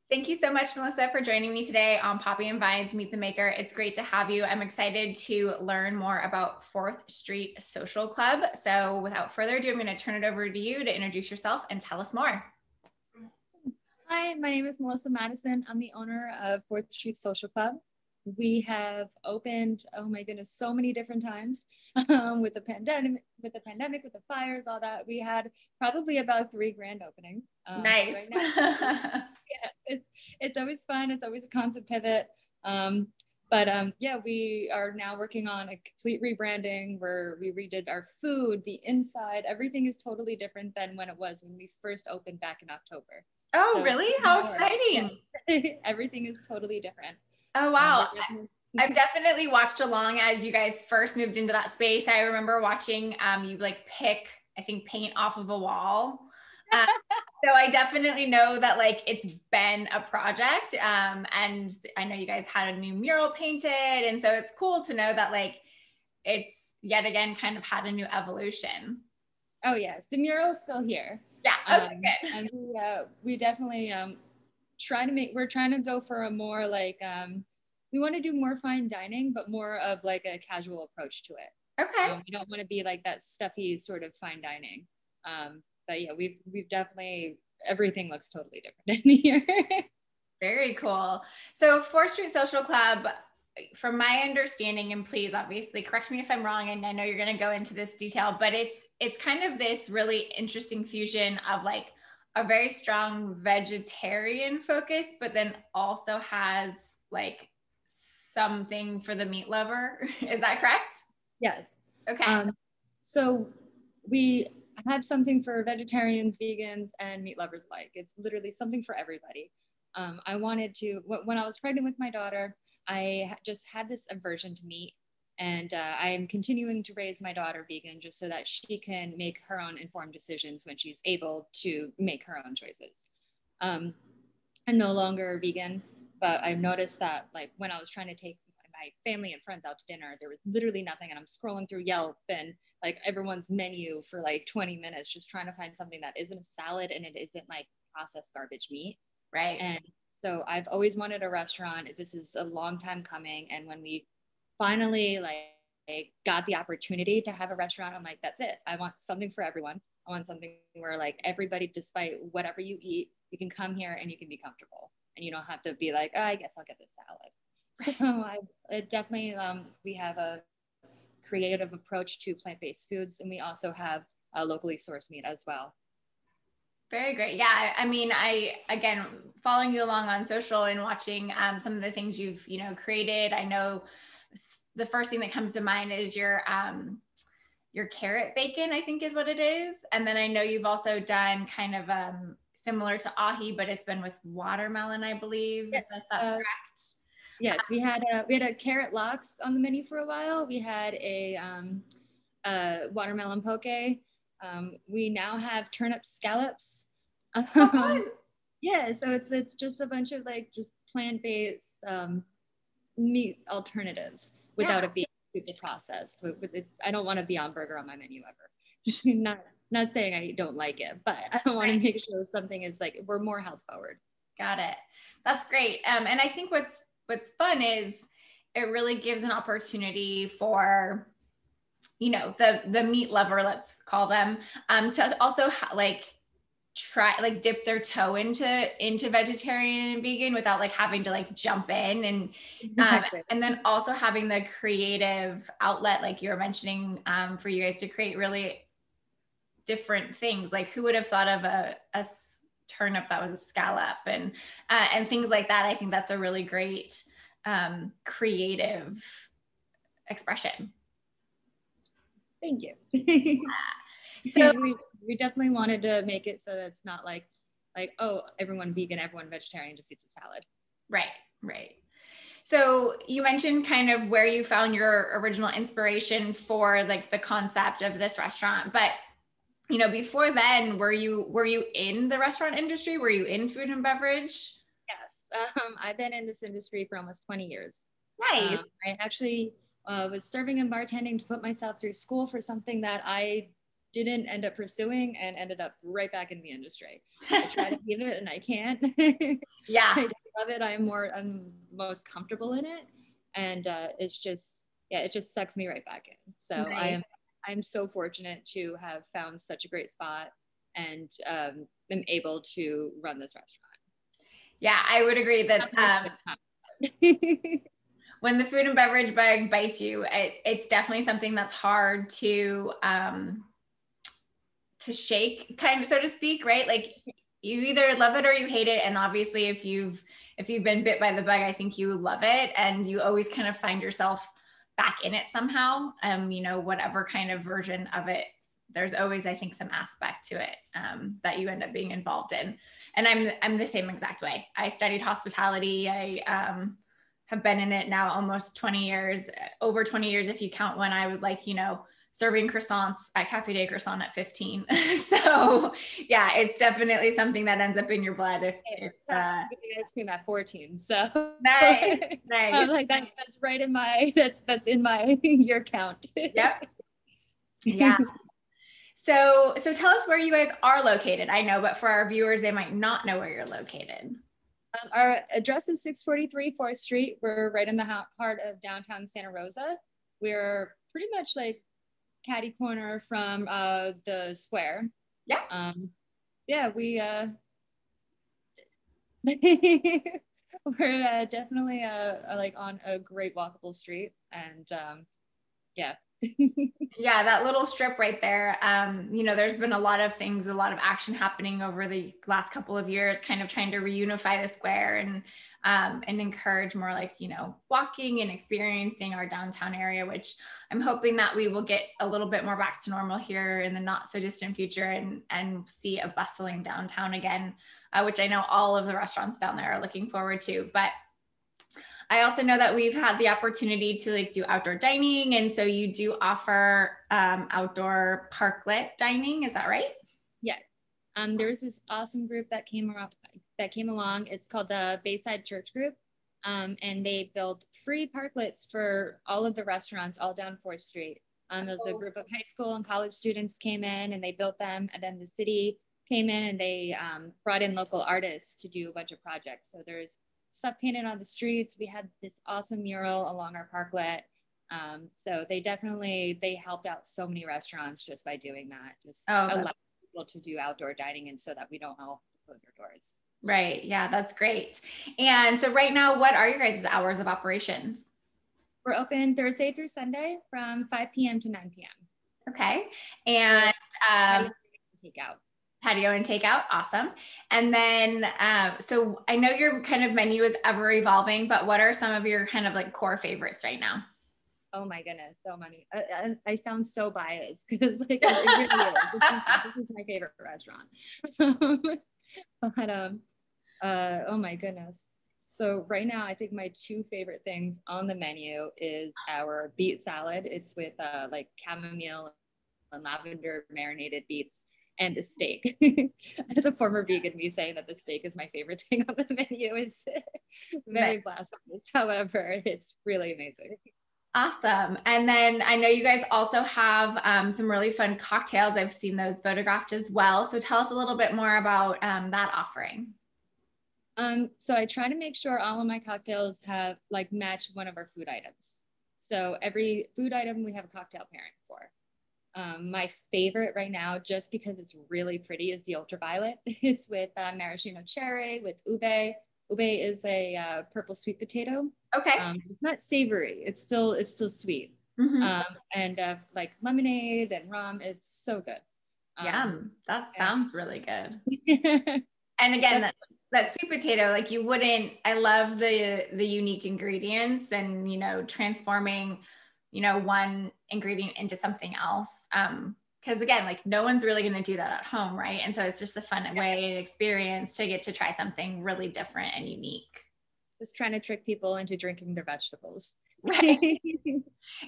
Thank you so much, Melissa, for joining me today on Poppy and Vines Meet the Maker. It's great to have you. I'm excited to learn more about 4th Street Social Club. So without further ado, I'm going to turn it over to you to introduce yourself and tell us more. Hi, my name is Melissa Madison. I'm the owner of 4th Street Social Club. We have opened, oh my goodness, so many different times with the pandemic, with the fires, all that. We had probably about 3 grand openings. Nice. Right now, yeah, it's always fun. It's always a constant pivot. Yeah, we are now working on a complete rebranding where we redid our food, the inside, everything is totally different than when it was when we first opened back in October. Oh, So really? How exciting. yeah, everything is totally different. Oh, wow. I've definitely watched along as you guys first moved into that space. I remember watching you like pick, I think, paint off of a wall. So I definitely know that like it's been a project. And I know you guys had a new mural painted. And so it's cool to know that like it's yet again kind of had a new evolution. Oh yes, the mural's still here. Yeah, okay, good. And we definitely we're trying to go for a more like we want to do more fine dining, but more of like a casual approach to it. Okay. We don't want to be like that stuffy sort of fine dining. But yeah, we've definitely, everything looks totally different in here. Very cool. So 4th Street Social Club, from my understanding, and please obviously correct me if I'm wrong, and I know you're going to go into this detail, but it's kind of this really interesting fusion of like a very strong vegetarian focus, but then also has like something for the meat lover. Is that correct? Yes. Okay. So we have something for vegetarians, vegans, and meat lovers alike. It's literally something for everybody. I wanted to, when I was pregnant with my daughter, I just had this aversion to meat. And I am continuing to raise my daughter vegan just so that she can make her own informed decisions when she's able to make her own choices. I'm no longer vegan, but I've noticed that like when I was trying to take my family and friends out to dinner, there was literally nothing. And I'm scrolling through Yelp and like everyone's menu for like 20 minutes, just trying to find something that isn't a salad and it isn't like processed garbage meat. Right. And so I've always wanted a restaurant. This is a long time coming. And when we finally like got the opportunity to have a restaurant, I'm like, that's it. I want something for everyone. I want something where like everybody, despite whatever you eat, you can come here and you can be comfortable and you don't have to be like, oh, I guess I'll get this salad. So definitely, we have a creative approach to plant-based foods, and we also have locally sourced meat as well. Very great. Yeah. I mean, again, following you along on social and watching some of the things you've, created, I know the first thing that comes to mind is your carrot bacon, I think is what it is. And then I know you've also done kind of similar to ahi, but it's been with watermelon, I believe. Yes, if that's correct. Yes, we had a carrot lox on the menu for a while. We had a watermelon poke. We now have turnip scallops. Yeah, so it's just a bunch of like just plant-based meat alternatives without it being super processed. I don't want to be on burger on my menu ever. Not saying I don't like it, but I don't want to make sure something is like we're more health forward. Got it. That's great. And I think what's fun is it really gives an opportunity for the meat lover, let's call them, to also try like dip their toe into vegetarian and vegan without like having to like jump in and then also having the creative outlet like you were mentioning for you guys to create really different things. Like who would have thought of a turnip that was a scallop and things like that. I think that's a really great creative expression. Thank you. So we definitely wanted to make it so that it's not like, oh, everyone vegan, everyone vegetarian just eats a salad. Right. So you mentioned kind of where you found your original inspiration for like the concept of this restaurant, but before then, were you in the restaurant industry? Were you in food and beverage? Yes, I've been in this industry for almost 20 years. Nice. I actually was serving and bartending to put myself through school for something that I didn't end up pursuing and ended up right back in the industry. I try to leave it and I can't. Yeah. I love it. I'm most comfortable in it. And it's just, yeah, it just sucks me right back in. So Nice. I'm so fortunate to have found such a great spot and am able to run this restaurant. Yeah, I would agree that when the food and beverage bug bites you, it's definitely something that's hard to shake, kind of, so to speak, right? Like you either love it or you hate it. And obviously if you've been bit by the bug, I think you love it. And you always kind of find yourself back in it somehow. You know, whatever kind of version of it, there's always, I think, some aspect to it that you end up being involved in. And I'm the same exact way. I studied hospitality. I have been in it now almost 20 years, over 20 years, if you count when I was like, you know, serving croissants at Cafe de Croissant at 15. So yeah, it's definitely something that ends up in your blood. If ice cream at 14. So nice, nice. I was like, that's right in my, that's in my year count. Yep. Yeah. So tell us where you guys are located. I know, but for our viewers, they might not know where you're located. Our address is 643 4th Street. We're right in the heart of downtown Santa Rosa. We're pretty much like catty corner from the square. Yeah. Yeah, we're definitely like on a great walkable street, and yeah. Yeah, that little strip right there. You know, there's been a lot of things, a lot of action happening over the last couple of years, kind of trying to reunify the square and encourage more like, you know, walking and experiencing our downtown area, which I'm hoping that we will get a little bit more back to normal here in the not so distant future and see a bustling downtown again, which I know all of the restaurants down there are looking forward to. But I also know that we've had the opportunity to like do outdoor dining. And so you do offer outdoor parklet dining. Is that right? Yes. There's this awesome group that came along. It's called the Bayside Church Group. And they built free parklets for all of the restaurants all down 4th Street. It was a group of high school and college students came in and they built them. And then the city came in and they brought in local artists to do a bunch of projects. So there's stuff painted on the streets. We had this awesome mural along our parklet. So they helped out so many restaurants just by doing that. Just allow people to do outdoor dining, and so that we don't all close our doors. Right. Yeah, that's great. And so right now, what are your guys' hours of operations? We're open Thursday through Sunday from 5 p.m. to 9 p.m. Okay. And patio and takeout. Awesome. And then, so I know your kind of menu is ever evolving, but what are some of your kind of like core favorites right now? Oh my goodness, so many. I sound so biased because like it really is. This is my favorite restaurant. But oh my goodness. So right now, I think my 2 favorite things on the menu is our beet salad. It's with like chamomile and lavender marinated beets and a steak. As a former vegan, me saying that the steak is my favorite thing on the menu is very blasphemous. However, it's really amazing. Awesome. And then I know you guys also have some really fun cocktails. I've seen those photographed as well. So tell us a little bit more about that offering. So I try to make sure all of my cocktails have like match one of our food items. So every food item we have a cocktail pairing for. My favorite right now, just because it's really pretty, is the ultraviolet. It's with maraschino cherry, with ube. Ube is a purple sweet potato. Okay. It's not savory. It's still sweet. Mm-hmm. And like lemonade and rum. It's so good. Yum. That sounds really good. And again, that sweet potato, like you wouldn't, I love the unique ingredients and, you know, transforming, you know, one ingredient into something else. Because again, like no one's really going to do that at home, right? And so it's just a fun way and experience to get to try something really different and unique. Just trying to trick people into drinking their vegetables. Right.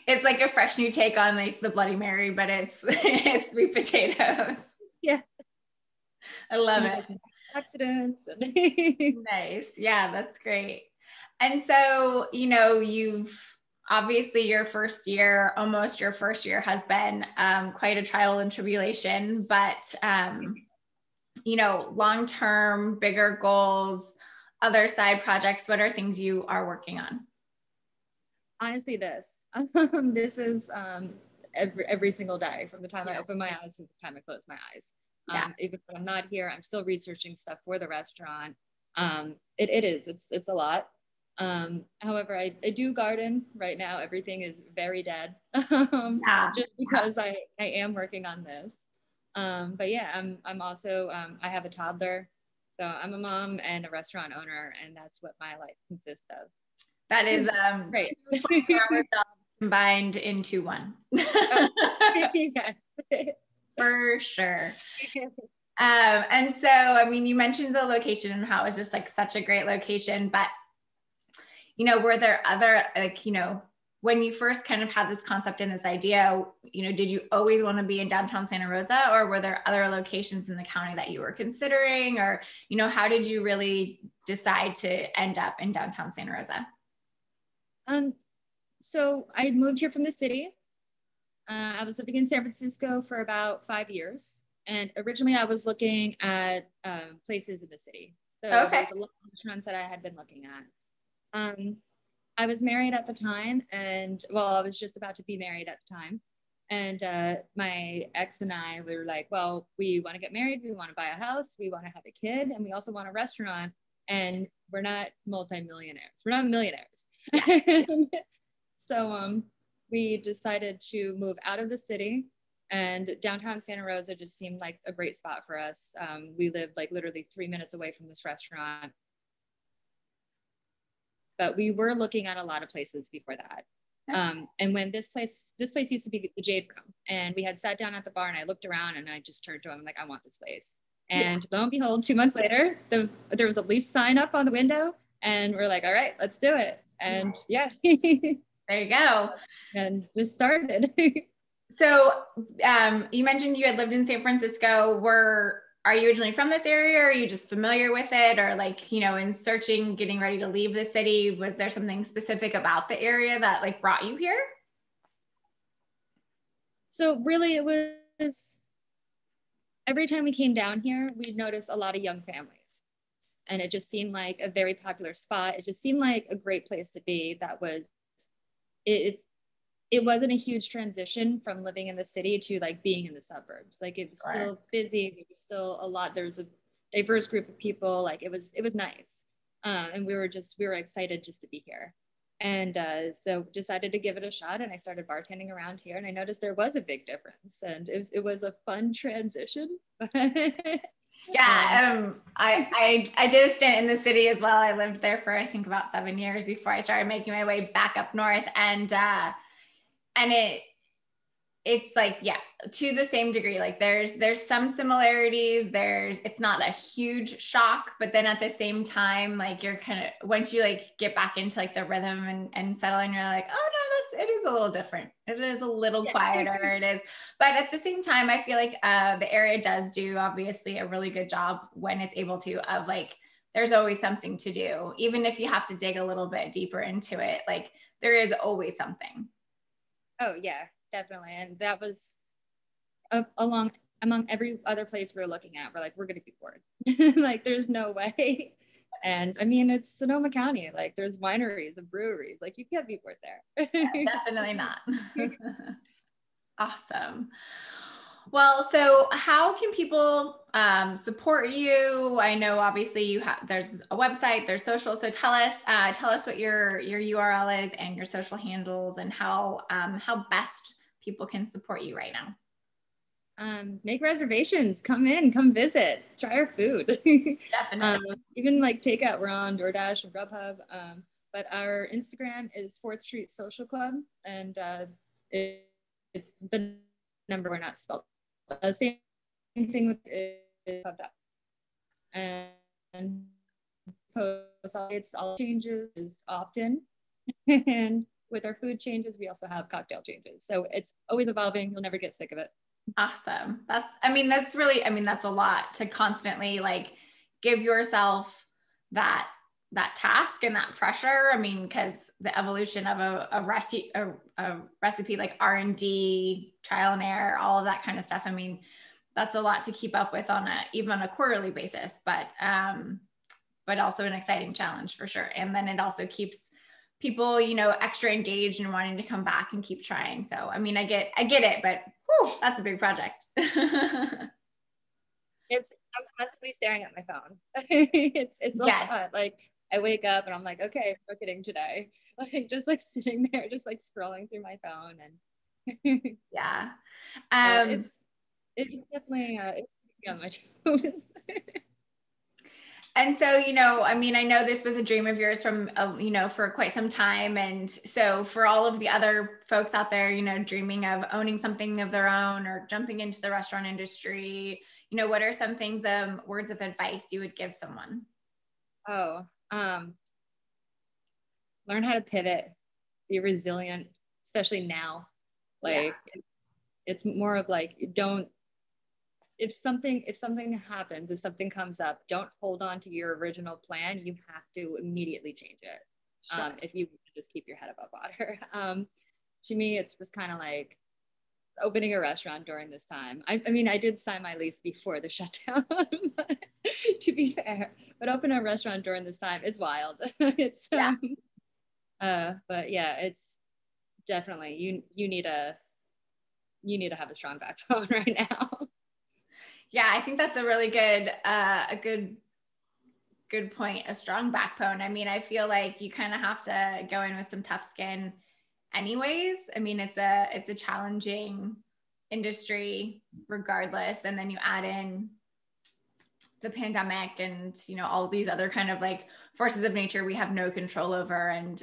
It's like a fresh new take on like the Bloody Mary, but it's sweet potatoes. Yeah. I love it. Accidents. Nice. Yeah, that's great. And so, you know, you've obviously your first year, almost your first year has been quite a trial and tribulation, but you know, long-term, bigger goals, other side projects, what are things you are working on? Honestly, this is every single day from the time I open my eyes to the time I close my eyes. Even when I'm not here, I'm still researching stuff for the restaurant. It's a lot. However, I do garden right now. Everything is very dead, just because I am working on this. But yeah, I'm also, I have a toddler, so I'm a mom and a restaurant owner, and that's what my life consists of. That is great. 2 24-hour jobs combined into one. For sure. And so, I mean, you mentioned the location and how it was just like such a great location, but, you know, were there other, like, you know, when you first kind of had this concept and this idea, you know, did you always want to be in downtown Santa Rosa, or were there other locations in the county that you were considering, or, you know, how did you really decide to end up in downtown Santa Rosa? So I moved here from the city. I was living in San Francisco for about 5 years. And originally I was looking at places in the city. So there's a lot of restaurants that I had been looking at. I was married at the time, and well, I was just about to be married at the time. And my ex and I were like, well, we want to get married. We want to buy a house. We want to have a kid. And we also want a restaurant. And we're not multimillionaires. We're not millionaires. So we decided to move out of the city, and downtown Santa Rosa just seemed like a great spot for us. We lived like literally 3 minutes away from this restaurant. But we were looking at a lot of places before that. And when this place used to be the Jade Room, and we had sat down at the bar, and I looked around and I just turned to him like, I want this place. And lo and behold, 2 months later, there was a lease sign up on the window, and we're like, all right, let's do it. And there you go. And just started. So you mentioned you had lived in San Francisco. Are you originally from this area, or are you just familiar with it? Or like, you know, in searching, getting ready to leave the city, was there something specific about the area that like brought you here? So really it was, every time we came down here, we'd notice a lot of young families, and it just seemed like a very popular spot. It just seemed like a great place to be. That was, it wasn't a huge transition from living in the city to like being in the suburbs. Like it was still busy. There was still a lot. There was a diverse group of people. Like it was nice. And we were excited just to be here. And so decided to give it a shot. And I started bartending around here, and I noticed there was a big difference, and it was a fun transition. Yeah, I did a stint in the city as well. I lived there for I think about 7 years before I started making my way back up north, and it's like, yeah, to the same degree, like there's some similarities. It's not a huge shock, but then at the same time, like you're kind of, once you like get back into like the rhythm and settle in, you're like, oh no, it is a little different. It is a little quieter. It is. But at the same time, I feel like the area does do obviously a really good job when it's able to, of like, there's always something to do. Even if you have to dig a little bit deeper into it, like there is always something. Oh yeah, definitely. And that was among every other place we were looking at. We're like, we're going to be bored. Like there's no way. And I mean, it's Sonoma County. Like there's wineries and breweries. Like you can't be bored there. Yeah, definitely not. Awesome. Well, so how can people support you? I know obviously there's a website, there's social. So tell us what your URL is and your social handles, and how best people can support you right now. Make reservations, come visit, try our food. Definitely. Even like takeout, we're on DoorDash and Grubhub. But our Instagram is 4th Street Social Club, and it's the number, we're not spelled. Same thing with Clubbed Up. And post all changes often. And with our food changes, we also have cocktail changes. So it's always evolving. You'll never get sick of it. Awesome. That's a lot to constantly like give yourself that task and that pressure. I mean, because the evolution of a recipe, like R&D, trial and error, all of that kind of stuff. I mean, that's a lot to keep up with even on a quarterly basis, but also an exciting challenge for sure. And then it also keeps people, you know, extra engaged and wanting to come back and keep trying. So, I mean, I get it, but whew, that's a big project. I'm constantly staring at my phone. it's a lot. Like I wake up and I'm like, okay, marketing today. Like just like sitting there, just like scrolling through my phone and yeah. It's definitely it's on my toes. And so, you know, I mean, I know this was a dream of yours from, you know, for quite some time. And so for all of the other folks out there, you know, dreaming of owning something of their own or jumping into the restaurant industry, you know, what are some things, words of advice you would give someone? Oh, learn how to pivot, be resilient, especially now. Like it's more of like, if something happens, if something comes up, don't hold on to your original plan. You have to immediately change it. Sure. If you just keep your head above water. To me, it's just kind of like opening a restaurant during this time. I mean, I did sign my lease before the shutdown, but, to be fair, but open a restaurant during this time, it's wild. It's but yeah, it's definitely you need to have a strong backbone right now. Yeah, I think that's a really good, good point. A strong backbone. I mean, I feel like you kind of have to go in with some tough skin anyways. I mean, it's a challenging industry regardless. And then you add in the pandemic and, you know, all these other kind of like forces of nature we have no control over. And,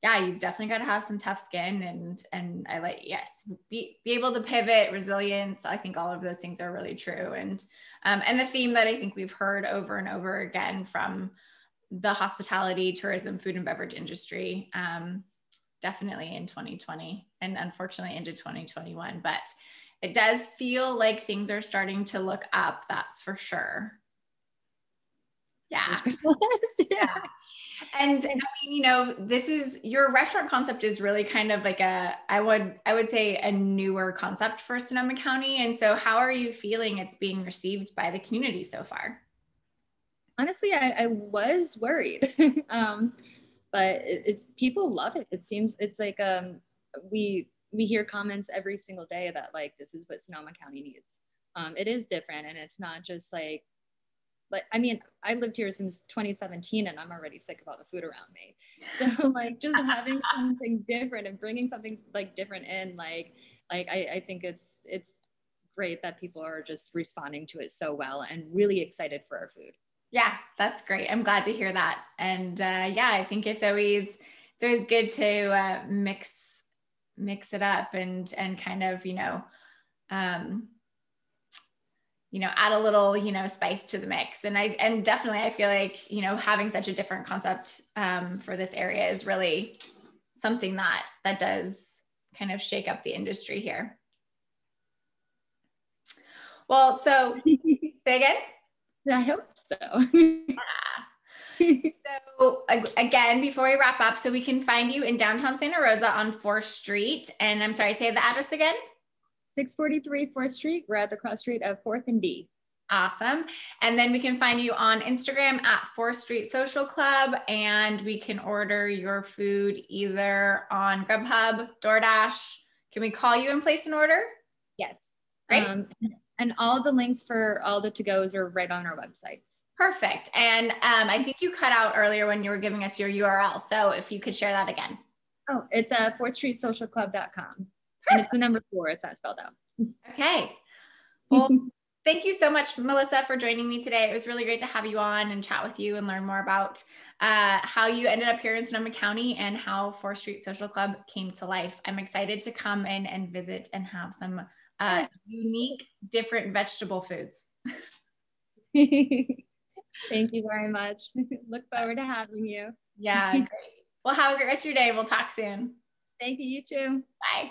yeah, you've definitely got to have some tough skin and I like, yes, be able to pivot, resilience. I think all of those things are really true. And the theme that I think we've heard over and over again from the hospitality, tourism, food and beverage industry, definitely in 2020 and unfortunately into 2021, but it does feel like things are starting to look up. That's for sure. Yeah. Yeah. And I mean, you know, your restaurant concept is really kind of like I would say a newer concept for Sonoma County. And so how are you feeling it's being received by the community so far? Honestly, I was worried, but it's people love it. It seems it's like we hear comments every single day that like this is what Sonoma County needs. It is different, and it's not just like I mean, I lived here since 2017 and I'm already sick of all the food around me. So like just having something different and bringing something like different in, I think it's great that people are just responding to it so well and really excited for our food. Yeah, that's great. I'm glad to hear that. And yeah, I think it's always good to mix it up and kind of, add a little, spice to the mix. And definitely, I feel like, having such a different concept for this area is really something that does kind of shake up the industry here. Well, so say again? I hope so. So again, before we wrap up, so we can find you in downtown Santa Rosa on 4th Street. And I'm sorry, say the address again. 643 4th Street. We're at the cross street of 4th and D. Awesome. And then we can find you on Instagram at 4th Street Social Club. And we can order your food either on Grubhub, DoorDash. Can we call you and place an order? Yes. Great. And all the links for all the to-goes are right on our websites. Perfect. And I think you cut out earlier when you were giving us your URL. So if you could share that again. Oh, it's 4thstreetsocialclub.com. And it's the number 4. It's not spelled out. Okay. Well, thank you so much, Melissa, for joining me today. It was really great to have you on and chat with you and learn more about how you ended up here in Sonoma County and how 4th Street Social Club came to life. I'm excited to come in and visit and have some unique, different vegetable foods. Thank you very much. Look forward to having you. Yeah, great. Well, have a great rest of your day. We'll talk soon. Thank you. You too. Bye.